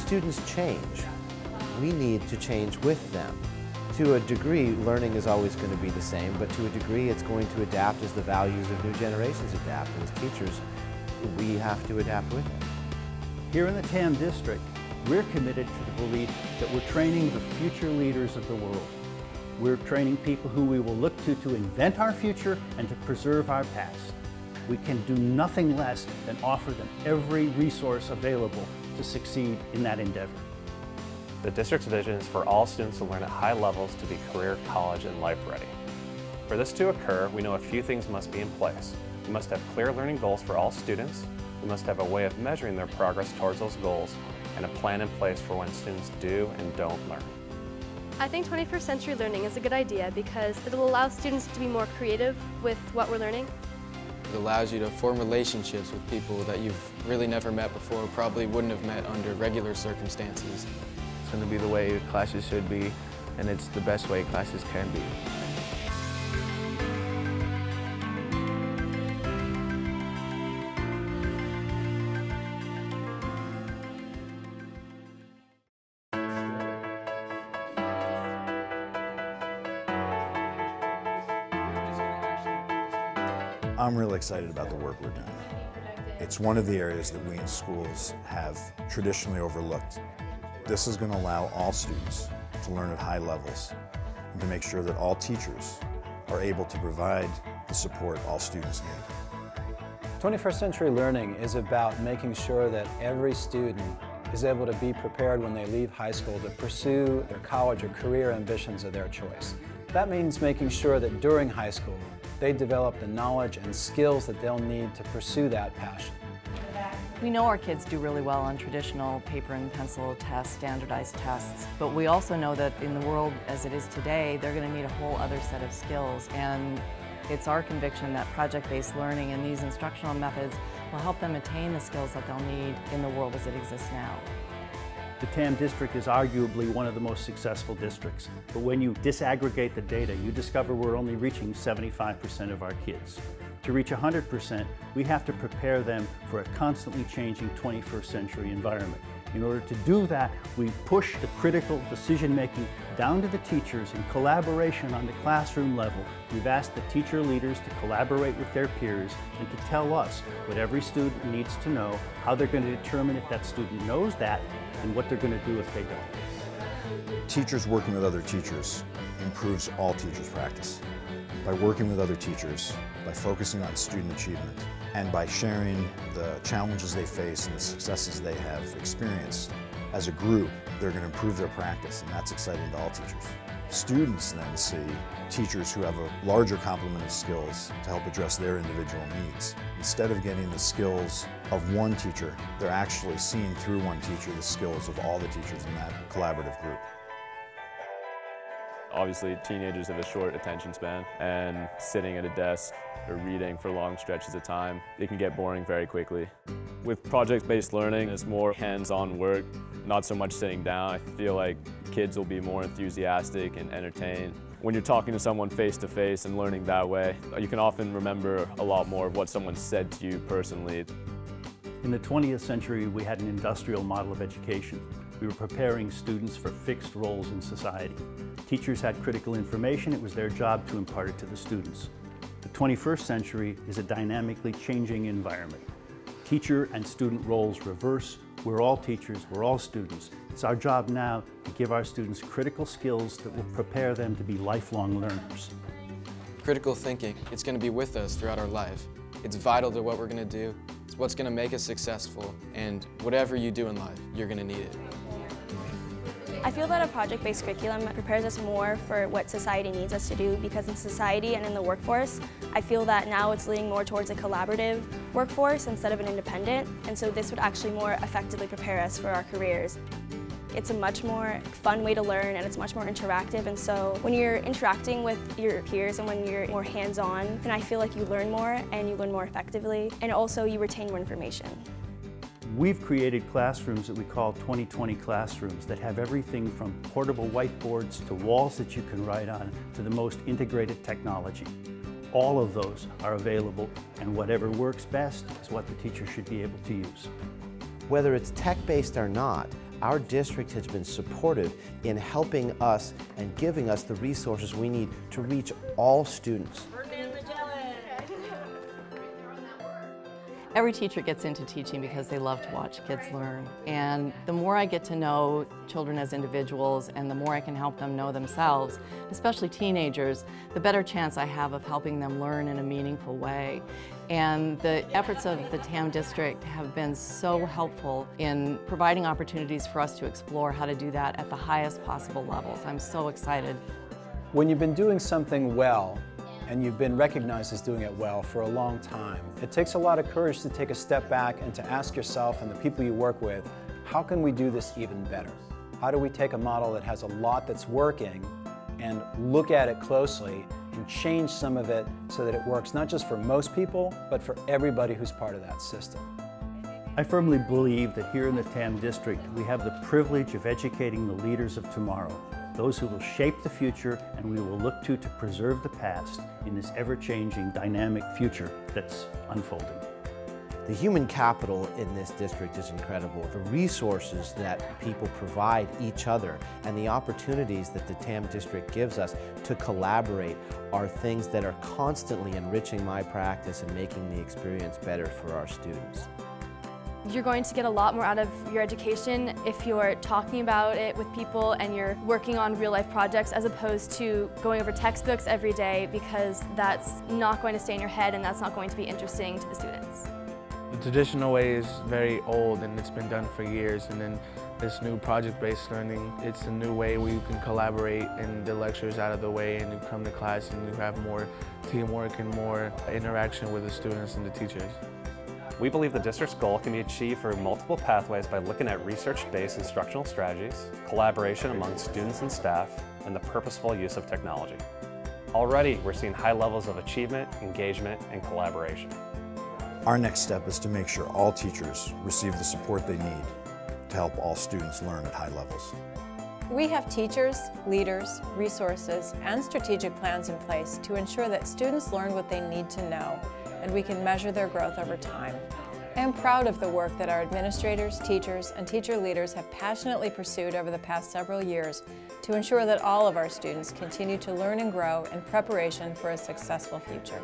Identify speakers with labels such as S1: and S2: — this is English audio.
S1: students change. We need to change with them. To a degree, learning is always going to be the same, but to a degree it's going to adapt as the values of new generations adapt. And as teachers, we have to adapt with them.
S2: Here in the TAM district, we're committed to the belief that we're training the future leaders of the world. We're training people who we will look to invent our future and to preserve our past. We can do nothing less than offer them every resource available to succeed in that endeavor.
S3: The district's vision is for all students to learn at high levels to be career, college, and life ready. For this to occur, we know a few things must be in place. We must have clear learning goals for all students. We must have a way of measuring their progress towards those goals and a plan in place for when students do and don't learn.
S4: I think 21st century learning is a good idea because it will allow students to be more creative with what we're learning.
S5: It allows you to form relationships with people that you've really never met before, probably wouldn't have met under regular circumstances.
S6: It's going to be the way classes should be, and it's the best way classes can be.
S7: I'm really excited about the work we're doing. It's one of the areas that we in schools have traditionally overlooked. This is going to allow all students to learn at high levels and to make sure that all teachers are able to provide the support all students need.
S8: 21st century learning is about making sure that every student is able to be prepared when they leave high school to pursue their college or career ambitions of their choice. That means making sure that during high school they develop the knowledge and skills that they'll need to pursue that passion.
S9: We know our kids do really well on traditional paper and pencil tests, standardized tests, but we also know that in the world as it is today, they're going to need a whole other set of skills, and it's our conviction that project-based learning and these instructional methods will help them attain the skills that they'll need in the world as it exists now.
S2: The TAM district is arguably one of the most successful districts, but when you disaggregate the data, you discover we're only reaching 75% of our kids. To reach 100%, we have to prepare them for a constantly changing 21st century environment. In order to do that, we push the critical decision-making down to the teachers in collaboration on the classroom level. We've asked the teacher leaders to collaborate with their peers and to tell us what every student needs to know, how they're going to determine if that student knows that, and what they're going to do if they don't.
S7: Teachers working with other teachers improves all teachers' practice. By working with other teachers, by focusing on student achievement, and by sharing the challenges they face and the successes they have experienced, as a group, they're going to improve their practice, and that's exciting to all teachers. Students then see teachers who have a larger complement of skills to help address their individual needs. Instead of getting the skills of one teacher, they're actually seeing through one teacher the skills of all the teachers in that collaborative group.
S3: Obviously, teenagers have a short attention span, and sitting at a desk or reading for long stretches of time, it can get boring very quickly. With project-based learning, it's more hands-on work, not so much sitting down. I feel like kids will be more enthusiastic and entertained. When you're talking to someone face-to-face and learning that way, you can often remember a lot more of what someone said to you personally.
S2: In the 20th century, we had an industrial model of education. We were preparing students for fixed roles in society. Teachers had critical information. It was their job to impart it to the students. The 21st century is a dynamically changing environment. Teacher and student roles reverse. We're all teachers, we're all students. It's our job now to give our students critical skills that will prepare them to be lifelong learners.
S5: Critical thinking, it's going to be with us throughout our life. It's vital to what we're going to do. It's what's going to make us successful, and whatever you do in life, you're going to need it.
S10: I feel that a project-based curriculum prepares us more for what society needs us to do, because in society and in the workforce, I feel that now it's leaning more towards a collaborative workforce instead of an independent, and so this would actually more effectively prepare us for our careers. It's a much more fun way to learn, and it's much more interactive, and so when you're interacting with your peers and when you're more hands-on, then I feel like you learn more and you learn more effectively, and also you retain more information.
S2: We've created classrooms that we call 2020 classrooms that have everything from portable whiteboards to walls that you can write on to the most integrated technology. All of those are available, and whatever works best is what the teacher should be able to use.
S1: Whether it's tech-based or not, our district has been supportive in helping us and giving us the resources we need to reach all students.
S9: Every teacher gets into teaching because they love to watch kids learn. And the more I get to know children as individuals and the more I can help them know themselves, especially teenagers, the better chance I have of helping them learn in a meaningful way. And the efforts of the TAM district have been so helpful in providing opportunities for us to explore how to do that at the highest possible levels. I'm so excited.
S8: When you've been doing something well, and you've been recognized as doing it well for a long time, it takes a lot of courage to take a step back and to ask yourself and the people you work with, how can we do this even better? How do we take a model that has a lot that's working and look at it closely and change some of it so that it works not just for most people, but for everybody who's part of that system?
S2: I firmly believe that here in the TAM district, we have the privilege of educating the leaders of tomorrow, those who will shape the future and we will look to preserve the past in this ever-changing, dynamic future that's unfolding.
S1: The human capital in this district is incredible. The resources that people provide each other and the opportunities that the TAM district gives us to collaborate are things that are constantly enriching my practice and making the experience better for our students.
S4: You're going to get a lot more out of your education if you're talking about it with people and you're working on real-life projects as opposed to going over textbooks every day, because that's not going to stay in your head and that's not going to be interesting to the students.
S6: The traditional way is very old and it's been done for years, and then this new project-based learning, it's a new way where you can collaborate and the lecture's out of the way and you come to class and you have more teamwork and more interaction with the students and the teachers.
S11: We believe the district's goal can be achieved through multiple pathways by looking at research-based instructional strategies, collaboration among students and staff, and the purposeful use of technology. Already, we're seeing high levels of achievement, engagement, and collaboration.
S7: Our next step is to make sure all teachers receive the support they need to help all students learn at high levels.
S12: We have teachers, leaders, resources, and strategic plans in place to ensure that students learn what they need to know, and we can measure their growth over time. I am proud of the work that our administrators, teachers, and teacher leaders have passionately pursued over the past several years to ensure that all of our students continue to learn and grow in preparation for a successful future.